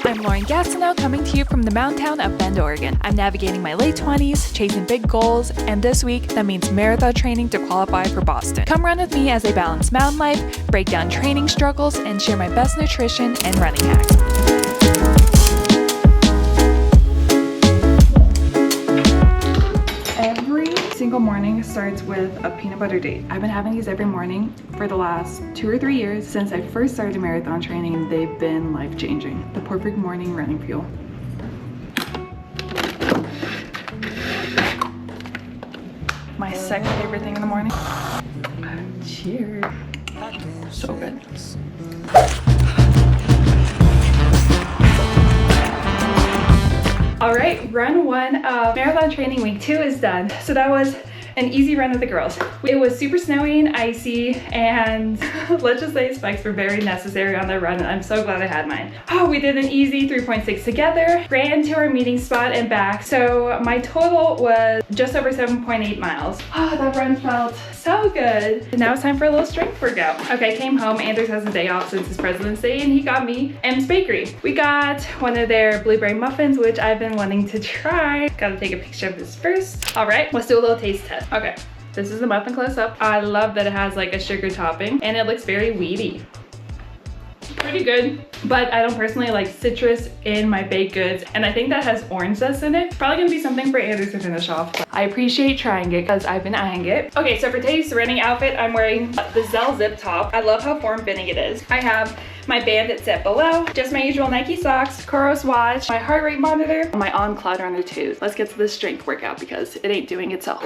I'm Lauren Gastineau coming to you from the mountain town of Bend, Oregon. I'm navigating my late 20s, chasing big goals, and this week that means marathon training to qualify for Boston. Come run with me as I balance mountain life, break down training struggles, and share my best nutrition and running hacks. Single morning starts with a peanut butter date. I've been having these every morning for the last 2 or 3 years. Since I first started marathon training, they've been life-changing. The perfect morning running fuel. My second favorite thing in the morning. Cheers. So good. All right, run 1 of marathon training week 2 is done. So that was an easy run with the girls. It was super snowy and icy, and let's just say spikes were very necessary on the run. I'm so glad I had mine. Oh, we did an easy 3.6 together, ran to our meeting spot and back. So my total was just over 7.8 miles. Oh, that run felt so good. And now it's time for a little strength workout. Okay, came home. Anders has a day off since it's President's Day, and he got me M's Bakery. We got one of their blueberry muffins, which I've been wanting to try. Gotta take a picture of this first. All right, let's do a little taste test. Okay, this is the muffin close up. I love that it has like a sugar topping and it looks very wheaty. Pretty good, but I don't personally like citrus in my baked goods, and I think that has orange zest in it. Probably gonna be something for Anders to finish off, but I appreciate trying it because I've been eyeing it. Okay, so for today's running outfit, I'm wearing the Zell zip top. I love how form-fitting it is. I have my bandit set below, just my usual Nike socks, Coros watch, my heart rate monitor, and my On Cloud Runner 2. Let's get to this strength workout because it ain't doing itself.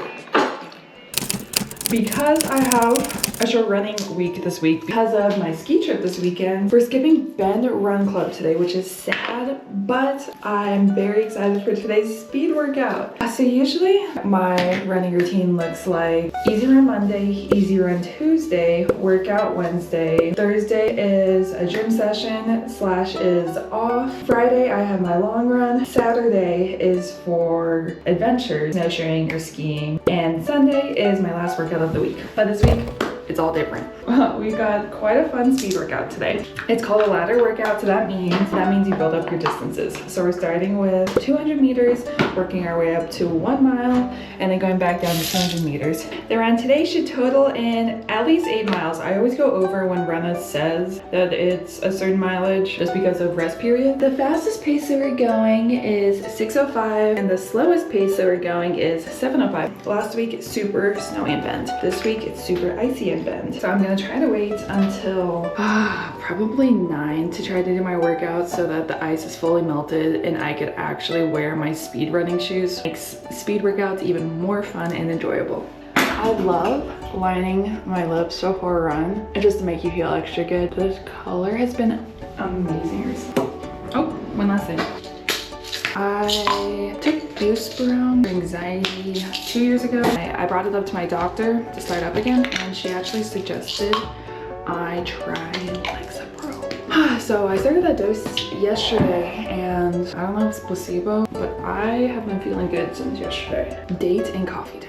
Because I have a short running week this week because of my ski trip this weekend, we're skipping Bend Run Club today, which is sad, but I'm very excited for today's speed workout. So usually my running routine looks like easy run Monday, easy run Tuesday, workout Wednesday, Thursday is a gym session / is off, Friday I have my long run, Saturday is for adventures, snowshoeing or skiing, and Sunday is my last workout of the week. But this week, it's all different. We've got quite a fun speed workout today. It's called a ladder workout, so that means you build up your distances. So we're starting with 200 meters, working our way up to 1 mile, and then going back down to 200 meters. The run today should total in at least 8 miles. I always go over when Rena says that it's a certain mileage just because of rest period. The fastest pace that we're going is 6:05, and the slowest pace that we're going is 7:05. Last week, it's super snowy in Bend. This week, it's super icy in Bend. So I'm gonna try to wait until probably 9 to try to do my workout so that the ice is fully melted and I could actually wear my speed running shoes. Makes speed workouts even more fun and enjoyable. I love lining my lips before a run just to make you feel extra good. This color has been amazing. Oh, one last thing. I took Buspirone for anxiety 2 years ago. I brought it up to my doctor to start up again, and she actually suggested I try Lexapro. So I started that dose yesterday, and I don't know if it's placebo, but I have been feeling good since yesterday. Date and coffee time.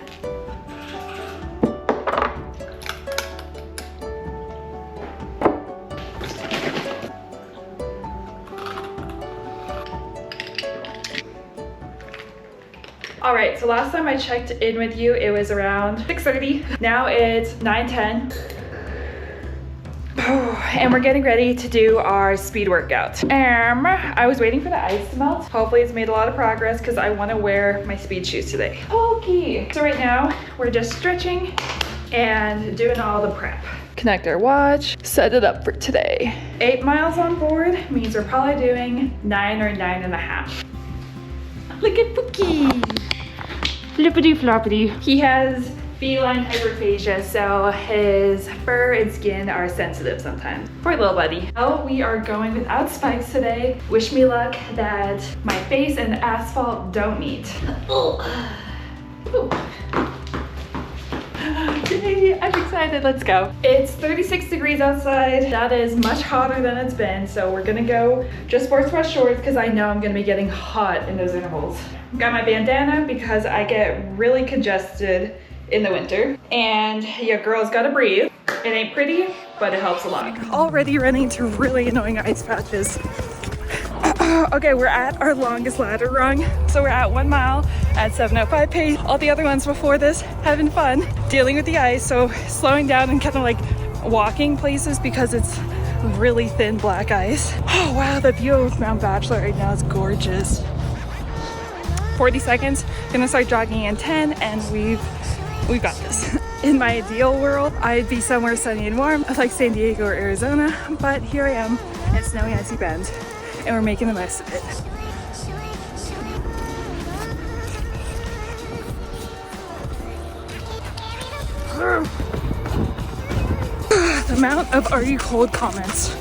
All right, so last time I checked in with you, it was around 6:30. Now it's 9:10. And we're getting ready to do our speed workout. I was waiting for the ice to melt. Hopefully it's made a lot of progress because I want to wear my speed shoes today. Okay, so right now we're just stretching and doing all the prep. Connect our watch, set it up for today. 8 miles on board means we're probably doing 9 or 9.5. Look at Pookie. Flippity floppity. He has feline hyperphagia, so his fur and skin are sensitive sometimes. Poor little buddy. Well, we are going without spikes today. Wish me luck that my face and the asphalt don't meet. Yay, I'm excited, let's go. It's 36 degrees outside. That is much hotter than it's been, so we're gonna go just sports bra shorts because I know I'm gonna be getting hot in those intervals. Got my bandana because I get really congested in the winter, and your girl's gotta breathe. It ain't pretty, but it helps a lot. Already running into really annoying ice patches. Okay, we're at our longest ladder rung. So we're at 1 mile at 7:05 pace. All the other ones before this, having fun, dealing with the ice. So slowing down and kind of like walking places because it's really thin black ice. Oh wow, the view of Mount Bachelor right now is gorgeous. 40 seconds, gonna start jogging in 10, and we've got this. In my ideal world, I'd be somewhere sunny and warm, like San Diego or Arizona, but here I am in snowy icy Bend, and we're making the most of it. The amount of "are you cold" comments.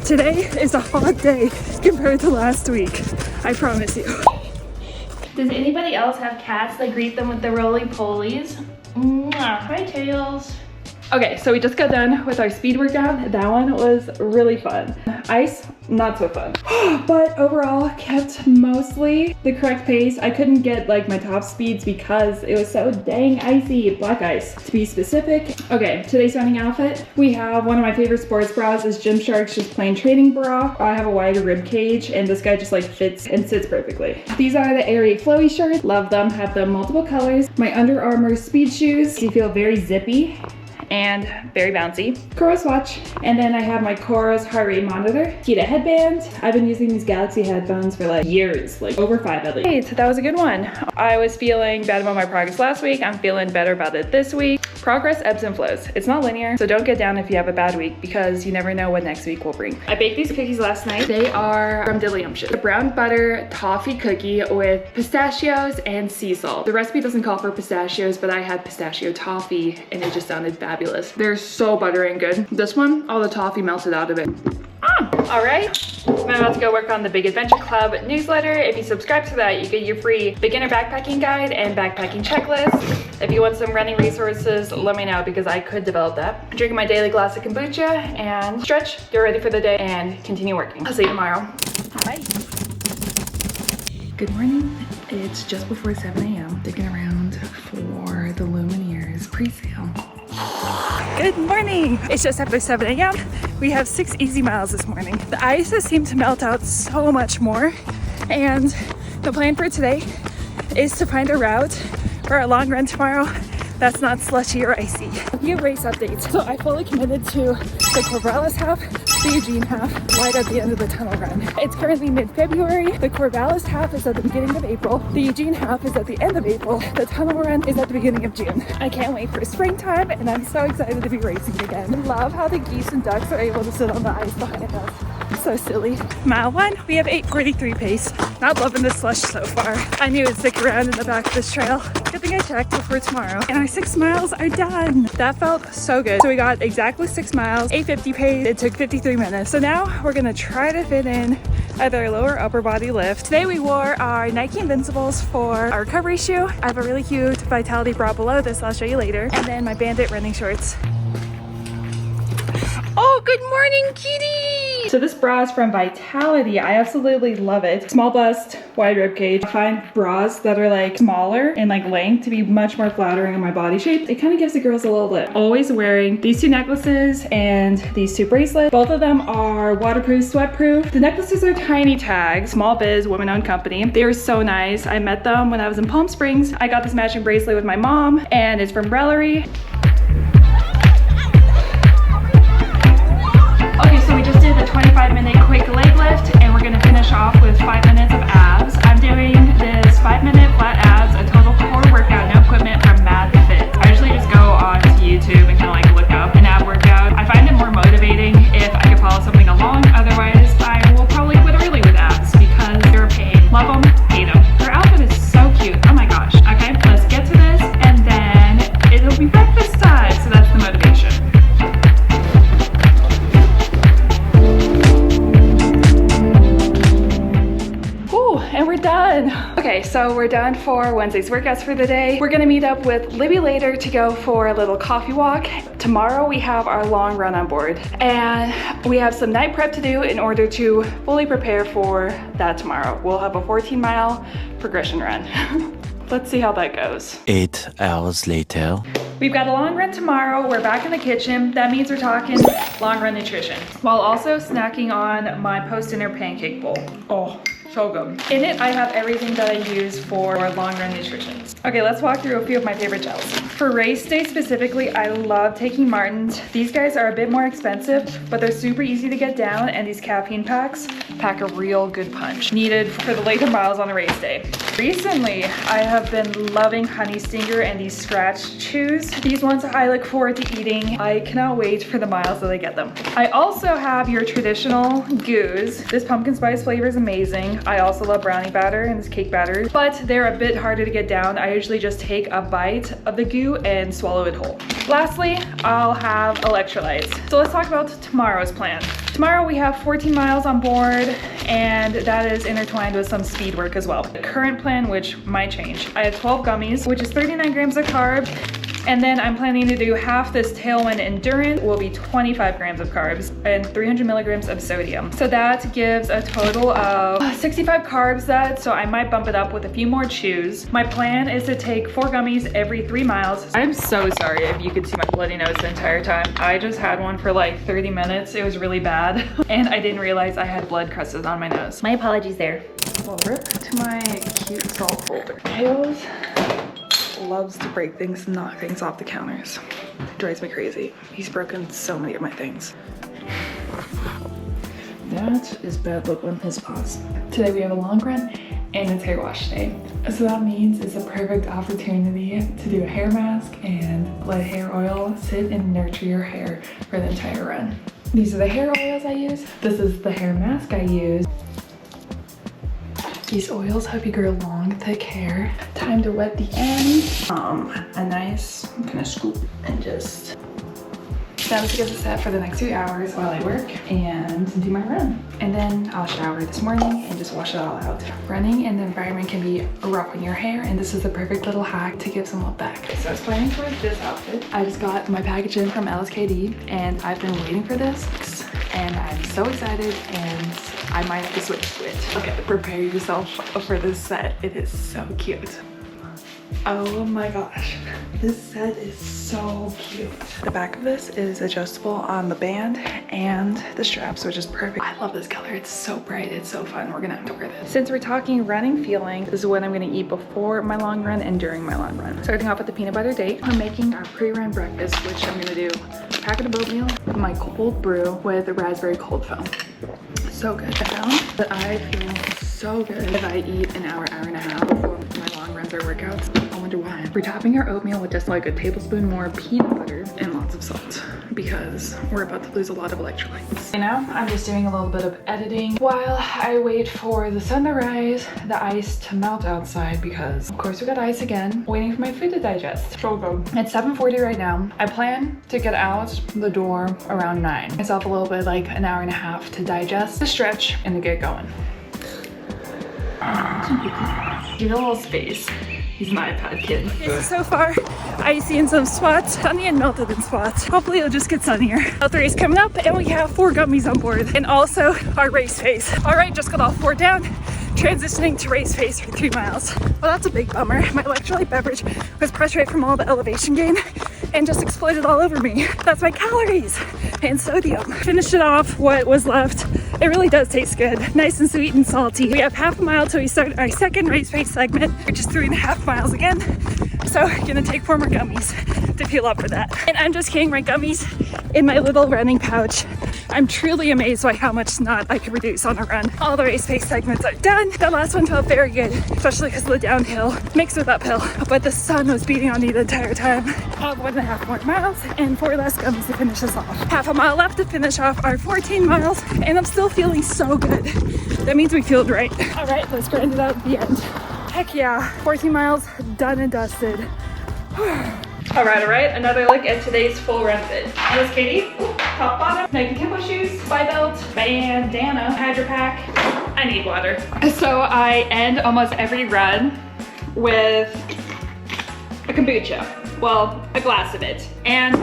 Today is a hot day compared to last week, I promise you. Does anybody else have cats that greet them with the roly-polies? Hi, Tails. Okay, so we just got done with our speed workout. That one was really fun. Ice, not so fun. But overall, kept mostly the correct pace. I couldn't get like my top speeds because it was so dang icy, black ice to be specific. Okay, today's running outfit. We have one of my favorite sports bras is Gymshark's just plain training bra. I have a wider rib cage and this guy just like fits and sits perfectly. These are the airy flowy shirts. Love them, have them multiple colors. My Under Armour speed shoes. They feel very zippy and very bouncy. Coros watch, and then I have my Coros heart rate monitor. Kita headband. I've been using these Galaxy headphones for like years, like over 5 at least. Hey, so that was a good one. I was feeling bad about my progress last week. I'm feeling better about it this week. Progress ebbs and flows. It's not linear, so don't get down if you have a bad week because you never know what next week will bring. I baked these cookies last night. They are from Dilliumptious. A brown butter toffee cookie with pistachios and sea salt. The recipe doesn't call for pistachios, but I had pistachio toffee and it just sounded fabulous. They're so buttery and good. This one, all the toffee melted out of it. All right, I'm about to go work on the Big Adventure Club newsletter. If you subscribe to that, you get your free beginner backpacking guide and backpacking checklist. If you want some running resources, let me know because I could develop that. I'm drinking my daily glass of kombucha and stretch, get ready for the day, and continue working. I'll see you tomorrow. Bye. Good morning. It's just before 7 a.m. Digging around for the Lumineers pre-sale. Good morning! It's just after 7 a.m. We have 6 easy miles this morning. The ice has seemed to melt out so much more, and the plan for today is to find a route for a long run tomorrow that's not slushy or icy. New race updates. So I fully committed to the Corvallis half, the Eugene half, right at the end of the tunnel run. It's currently mid-February. The Corvallis half is at the beginning of April. The Eugene half is at the end of April. The tunnel run is at the beginning of June. I can't wait for springtime, and I'm so excited to be racing again. I love how the geese and ducks are able to sit on the ice behind us. So silly. Mile 1, we have 8:43 pace. Not loving the slush so far. I knew it'd stick around in the back of this trail. Good thing I checked before tomorrow. And our 6 miles are done. That felt so good. So we got exactly 6 miles, 8:50 pace. It took 53 minutes. So now we're gonna try to fit in either a lower upper body lift. Today we wore our Nike Invincibles for our recovery shoe. I have a really cute Vitality bra below this, I'll show you later. And then my Bandit running shorts. Oh, good morning, kitty! So this bra is from Vitality. I absolutely love it. Small bust, wide rib cage. I find bras that are like smaller in like length to be much more flattering on my body shape. It kind of gives the girls a little lift. Always wearing these 2 necklaces and these 2 bracelets. Both of them are waterproof, sweat-proof. The necklaces are tiny tags, small biz, women-owned company. They are so nice. I met them when I was in Palm Springs. I got this matching bracelet with my mom and it's from Rellery. Okay, so we just did a 25-minute quick leg lift and we're gonna finish off with 5 minutes of abs. I'm doing this 5-minute flat abs, a total core workout, no equipment from Mad Fit. I usually just go on to YouTube and kind of like look up an ab workout. I find it more motivating if I can follow something along. Otherwise, I will probably quit early with abs because they're a pain. Love them, hate them. Their outfit is so cute. Oh my gosh. Okay, let's get to this and then it'll be breakfast time. So that's the motivation. And we're done. Okay, so we're done for Wednesday's workouts for the day. We're gonna meet up with Libby later to go for a little coffee walk. Tomorrow we have our long run on board and we have some night prep to do in order to fully prepare for that tomorrow. We'll have a 14-mile progression run. Let's see how that goes. 8 hours later. We've got a long run tomorrow. We're back in the kitchen. That means we're talking long run nutrition, while also snacking on my post-dinner pancake bowl. Oh, so good. In it, I have everything that I use for long run nutrition. Okay, let's walk through a few of my favorite gels. For race day specifically, I love taking Martins. These guys are a bit more expensive, but they're super easy to get down, and these caffeine packs pack a real good punch, needed for the later miles on a race day. Recently, I have been loving Honey Stinger and these scratch chews. These ones I look forward to eating. I cannot wait for the miles that I get them. I also have your traditional goos. This pumpkin spice flavor is amazing. I also love brownie batter and this cake batter, but they're a bit harder to get down. I usually just take a bite of the goo and swallow it whole. Lastly, I'll have electrolytes. So let's talk about tomorrow's plan. Tomorrow we have 14 miles on board, and that is intertwined with some speed work as well. The current plan, which might change, I have 12 gummies, which is 39 grams of carb. And then I'm planning to do half this Tailwind Endurance, will be 25 grams of carbs and 300 milligrams of sodium. So that gives a total of 65 carbs so I might bump it up with a few more chews. My plan is to take 4 gummies every 3 miles. I'm so sorry if you could see my bloody nose the entire time. I just had one for like 30 minutes. It was really bad. And I didn't realize I had blood crusted on my nose. My apologies there. Well, rip to my cute salt folder. Tails loves to break things and knock things off the counters. It drives me crazy. He's broken so many of my things. That is bad luck on his paws. Today we have a long run and it's hair wash day. So that means it's a perfect opportunity to do a hair mask and let hair oil sit and nurture your hair for the entire run. These are the hair oils I use. This is the hair mask I use. These oils help you grow long, thick hair. Time to wet the ends. A nice kind of scoop and just that was to get set for the next 2 hours while I work and do my run. And then I'll shower this morning and just wash it all out. Running in the environment can be rough on your hair, and this is the perfect little hack to give some love back. So I was planning for this outfit. I just got my package in from LSKD and I've been waiting for this, and I'm so excited, and I might have to switch to it. Okay, prepare yourself for this set. It is so cute. Oh my gosh, this set is so cute. The back of this is adjustable on the band and the straps, which is perfect. I love this color. It's so bright. It's so fun. We're gonna have to wear this. Since we're talking running feeling, this is what I'm gonna eat before my long run and during my long run. Starting off with the peanut butter date, I'm making our pre-run breakfast, which I'm gonna do a packet of oatmeal, my cold brew with raspberry cold foam. So good. I found that I feel so good if I eat an hour and a half before my long runs or workouts. I wonder why. We're topping our oatmeal with just like a tablespoon more peanut butter and lots of salt because we're about to lose a lot of electrolytes. Right now, I'm just doing a little bit of editing while I wait for the sun to rise, the ice to melt outside, because of course we got ice again, waiting for my food to digest. So good. It's 7:40 right now. I plan to get out the door around 9. Myself a little bit, like an hour and a half to digest, to stretch, and to get going. Give it a little space. He's an iPad kid. Okay, so far, icy in some spots, sunny and melted in spots. Hopefully it'll just get sunnier. Health race coming up, and we have 4 gummies on board, and also our race face. All right, just got all 4 down, transitioning to race face for 3 miles. Well, that's a big bummer. My electrolyte beverage was pressed right from all the elevation gain and just exploded all over me. That's my calories and sodium. Finished it off, what was left. It really does taste good. Nice and sweet and salty. We have half a mile till we start our second race face segment, which is 3.5 miles again. So gonna take 4 more gummies to fuel up for that. And I'm just carrying my gummies in my little running pouch. I'm truly amazed by how much snot I can reduce on a run. All the race pace segments are done. That last one felt very good, especially because of the downhill mixed with uphill. But the sun was beating on me the entire time. I have 1.5 more miles and 4 less gummies to finish us off. Half a mile left to finish off our 14 miles, and I'm still feeling so good. That means we fueled right. All right, let's grind it out at the end. Heck yeah, 14 miles done and dusted. All right, another look at today's full run fit. Here's Katie, top bottom, Nike Tempo shoes, spy belt, bandana, Hydro Pack. I need water. So I end almost every run with a kombucha. Well, a glass of it. And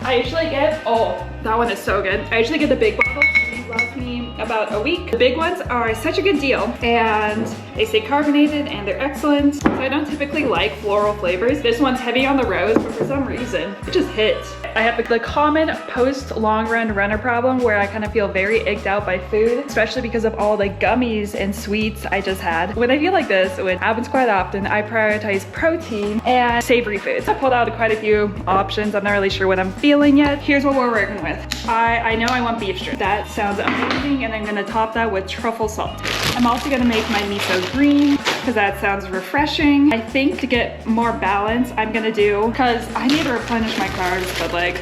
I usually get, oh, that one is so good. I usually get the big bottle. He loves me in about a week. The big ones are such a good deal and they stay carbonated and they're excellent. So I don't typically like floral flavors. This one's heavy on the rose, but for some reason, it just hits. I have the common post long run runner problem where I kind of feel very icked out by food, especially because of all the gummies and sweets I just had. When I feel like this, which happens quite often, I prioritize protein and savory foods. I pulled out quite a few options. I'm not really sure what I'm feeling yet. Here's what we're working with. I know I want beef strip. That sounds amazing, and I'm gonna top that with truffle salt. I'm also gonna make my miso green because that sounds refreshing. I think to get more balance, I'm gonna do, because I need to replenish my carbs, but like,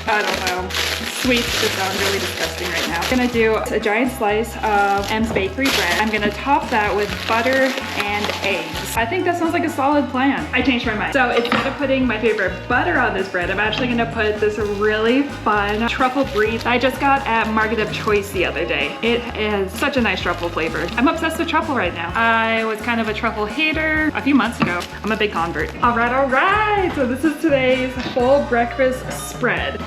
I don't know. Sweets just sound really disgusting right now. I'm gonna do a giant slice of M's Bakery bread. I'm gonna top that with butter and eggs. I think that sounds like a solid plan. I changed my mind. So instead of putting my favorite butter on this bread, I'm actually gonna put this really fun truffle brie that I just got at Market of Choice the other day. It is such a nice truffle flavor. I'm obsessed with truffle right now. I was kind of a truffle hater a few months ago. I'm a big convert. All right. So this is today's full breakfast spread.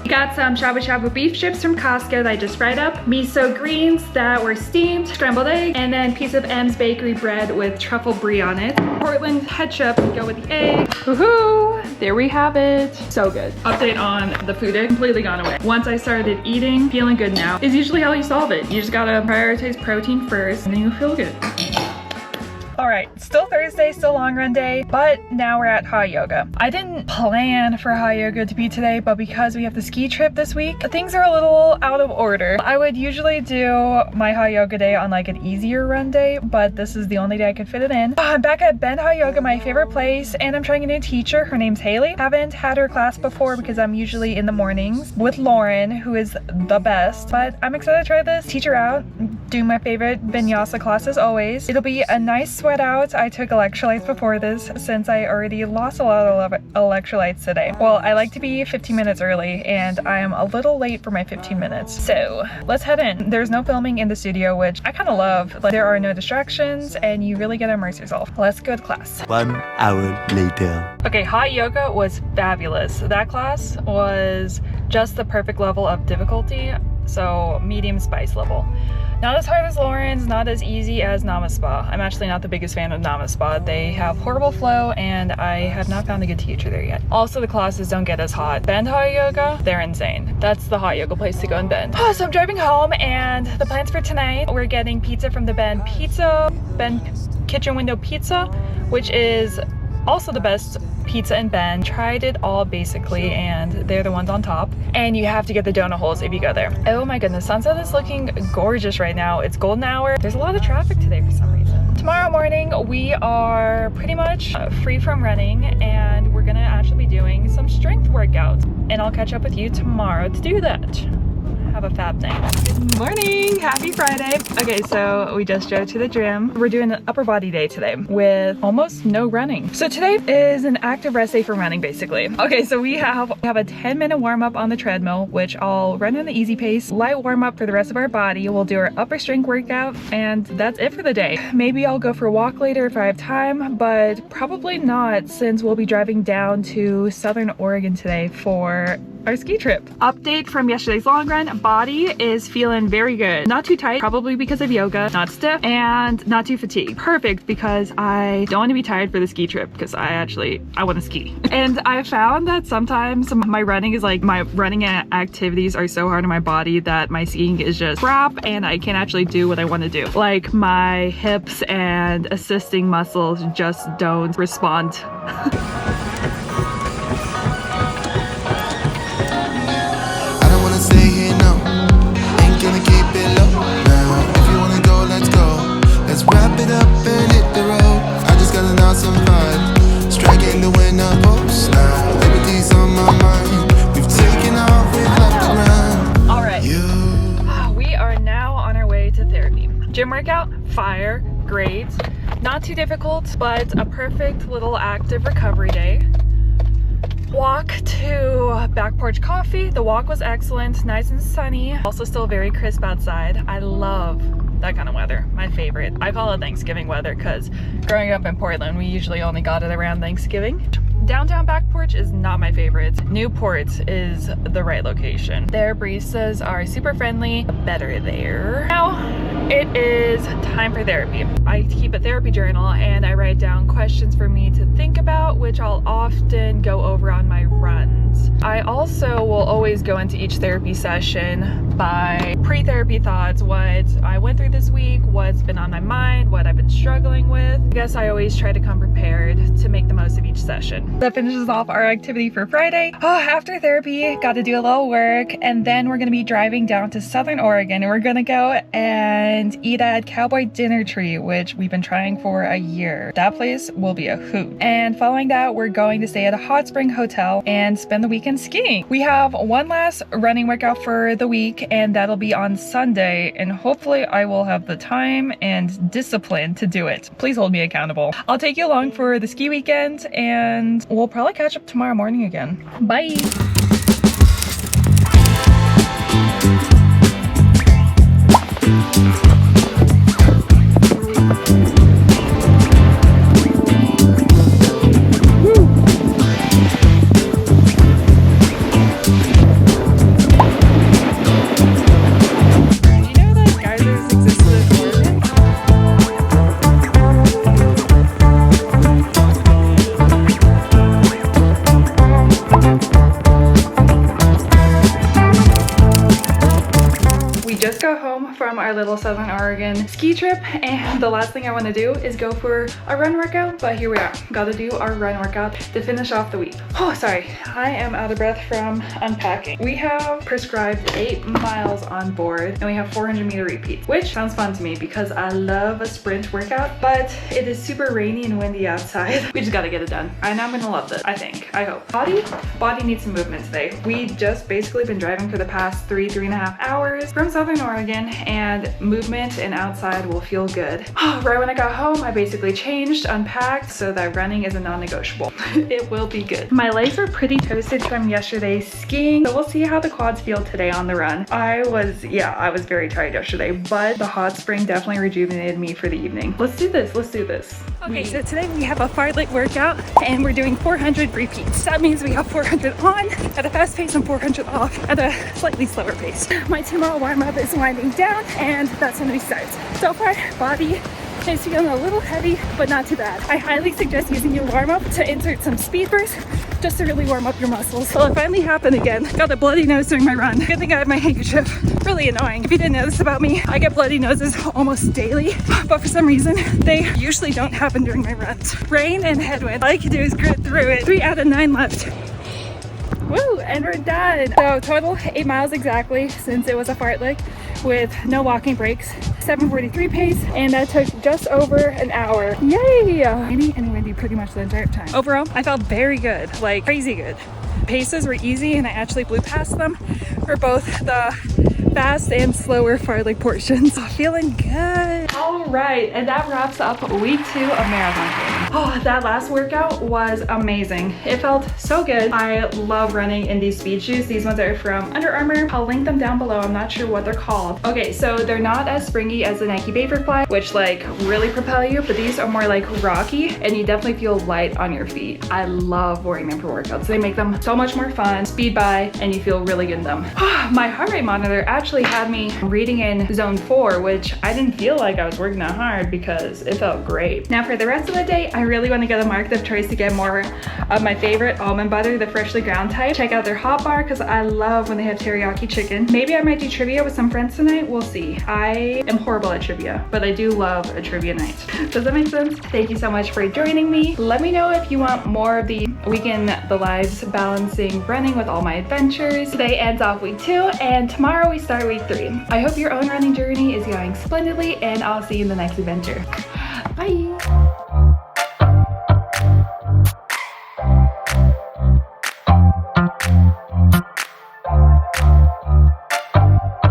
We got some shabu shabu beef strips from Costco that I just fried up, miso greens that were steamed, scrambled egg, and then piece of M's Bakery bread with truffle brie on it. Portland ketchup to go with the egg. Woohoo! There we have it. So good. Update on the food egg, completely gone away. Once I started eating, feeling good now is usually how you solve it. You just gotta prioritize protein first and then you'll feel good. All right, still Thursday, still long run day, but now we're at hot yoga. I didn't plan for hot yoga to be today, but because we have the ski trip this week, things are a little out of order. I would usually do my hot yoga day on like an easier run day, but this is the only day I could fit it in. I'm back at Bend Hot Yoga, my favorite place, and I'm trying a new teacher. Her name's Haley. Haven't had her class before because I'm usually in the mornings with Lauren, who is the best, but I'm excited to try this, teach her out, do my favorite vinyasa class as always. It'll be a nice sweat out. I took electrolytes before this since I already lost a lot of electrolytes today. Well, I like to be 15 minutes early and I am a little late for my 15 minutes. So let's head in. There's no filming in the studio, which I kind of love. Like, there are no distractions and you really get to immerse yourself. Let's go to class. 1 hour later. Okay, hot yoga was fabulous. That class was just the perfect level of difficulty. So medium spice level. Not as hard as Lauren's, not as easy as Namaspa. I'm actually not the biggest fan of Namaspa. They have horrible flow and I have not found a good teacher there yet. Also, the classes don't get as hot. Bend Hot Yoga, they're insane. That's the hot yoga place to go in Bend. So I'm driving home and the plans for tonight, we're getting pizza from the Bend Kitchen Window Pizza, which is also the best pizza in Bend. Tried it all basically and they're the ones on top. And you have to get the donut holes if you go there. Oh my goodness, sunset is looking gorgeous right now. It's golden hour. There's a lot of traffic today for some reason. Tomorrow morning we are pretty much free from running and we're gonna actually be doing some strength workouts. And I'll catch up with you tomorrow to do that. Have a fab day. Good morning, happy Friday. Okay, so we just drove to the gym. We're doing an upper body day today with almost no running. So today is an active rest day for running basically. Okay, so we have a 10-minute warm up on the treadmill, which I'll run in the easy pace, light warm up for the rest of our body. We'll do our upper strength workout and that's it for the day. Maybe I'll go for a walk later if I have time, but probably not since we'll be driving down to Southern Oregon today for our ski trip. Update from yesterday's long run. Body is feeling very good. Not too tight, probably because of yoga, not stiff, and not too fatigued. Perfect because I don't want to be tired for the ski trip because I want to ski. And I found that sometimes my running activities are so hard on my body that my skiing is just crap and I can't actually do what I want to do. Like my hips and assisting muscles just don't respond. Wrap it up and hit the road. I just got an awesome vibe, striking the winner post now. Liberty's on my mind. We've taken off, we've left the ground. All right, we are now on our way to therapy. Gym workout, fire, great. Not too difficult, but a perfect little active recovery day. Walk to back porch coffee. The walk was excellent, nice and sunny. Also still very crisp outside. I love that kind of weather, my favorite. I call it Thanksgiving weather because growing up in Portland, we usually only got it around Thanksgiving. Downtown Back Porch is not my favorite. Newport is the right location. Their baristas are super friendly, better there. Now, it is time for therapy. I keep a therapy journal and I write down questions for me to think about, which I'll often go over on my runs. I also will always go into each therapy session by pre-therapy thoughts, what I went through this week, what's been on my mind, what I've been struggling with. I guess I always try to come prepared to make the most of each session. That finishes off our activity for Friday. After therapy, got to do a little work, and then we're gonna be driving down to Southern Oregon, and we're gonna go and eat at Cowboy Dinner Tree, which we've been trying for a year. That place will be a hoot. And following that, we're going to stay at a hot spring hotel and spend the weekend skiing. We have one last running workout for the week, and that'll be on Sunday, and hopefully I will have the time and discipline to do it. Please hold me accountable. I'll take you along for the ski weekend, and we'll probably catch up tomorrow morning again. Bye! From our little Southern Oregon ski trip, and the last thing I want to do is go for a run workout, but here we are. Gotta do our run workout to finish off the week. Oh, sorry, I am out of breath from unpacking. We have prescribed 8 miles on board, and we have 400-meter repeats, which sounds fun to me because I love a sprint workout, but it is super rainy and windy outside. We just gotta get it done. I know I'm gonna love this, I think, I hope. Body needs some movement today. We just basically been driving for the past 3.5 hours from Southern Oregon, and movement and outside will feel good. Right when I got home, I basically changed, unpacked, so that running is a non-negotiable. It will be good. My legs were pretty toasted from yesterday's skiing, so we'll see how the quads feel today on the run. I was very tired yesterday, but the hot spring definitely rejuvenated me for the evening. Let's do this. Okay, so today we have a fartlek workout, and we're doing 400 repeats. That means we have 400 on at a fast pace and 400 off at a slightly slower pace. My tomorrow warm-up is winding down, and that's when we start. So far, body is feeling a little heavy, but not too bad. I highly suggest using your warm-up to insert some speed bursts just to really warm up your muscles. Well, it finally happened again. Got a bloody nose during my run. Good thing I have my handkerchief. Really annoying. If you didn't know this about me, I get bloody noses almost daily, but for some reason, they usually don't happen during my runs. Rain and headwind. All I can do is grit through it. 3 out of 9 left. Woo, and we're done. So total 8 miles exactly, since it was a fartlek with no walking breaks. 7:43 pace, and that took just over an hour. Yay! Rainy and windy pretty much the entire time. Overall, I felt very good, like crazy good. Paces were easy, and I actually blew past them for both the fast and slower fartlek portions. Feeling good. All right, and that wraps up week 2 of marathon training. Oh, that last workout was amazing. It felt so good. I love running in these speed shoes. These ones are from Under Armour. I'll link them down below. I'm not sure what they're called. Okay, so they're not as springy as the Nike Vaporfly, which like really propel you, but these are more like rocky, and you definitely feel light on your feet. I love wearing them for workouts. They make them so much more fun, speed by, and you feel really good in them. My heart rate monitor actually had me reading in zone 4, which I didn't feel like I was working that hard because it felt great. Now for the rest of the day, I really want to get a market of choice to get more of my favorite almond butter, the freshly ground type. Check out their hot bar because I love when they have teriyaki chicken. Maybe I might do trivia with some friends tonight. We'll see. I am horrible at trivia, but I do love a trivia night. Does that make sense? Thank you so much for joining me. Let me know if you want more of the week in the lives balancing running with all my adventures. Today ends off week 2, and tomorrow we start week 3. I hope your own running journey is going splendidly, and I'll see you in the next adventure. Bye!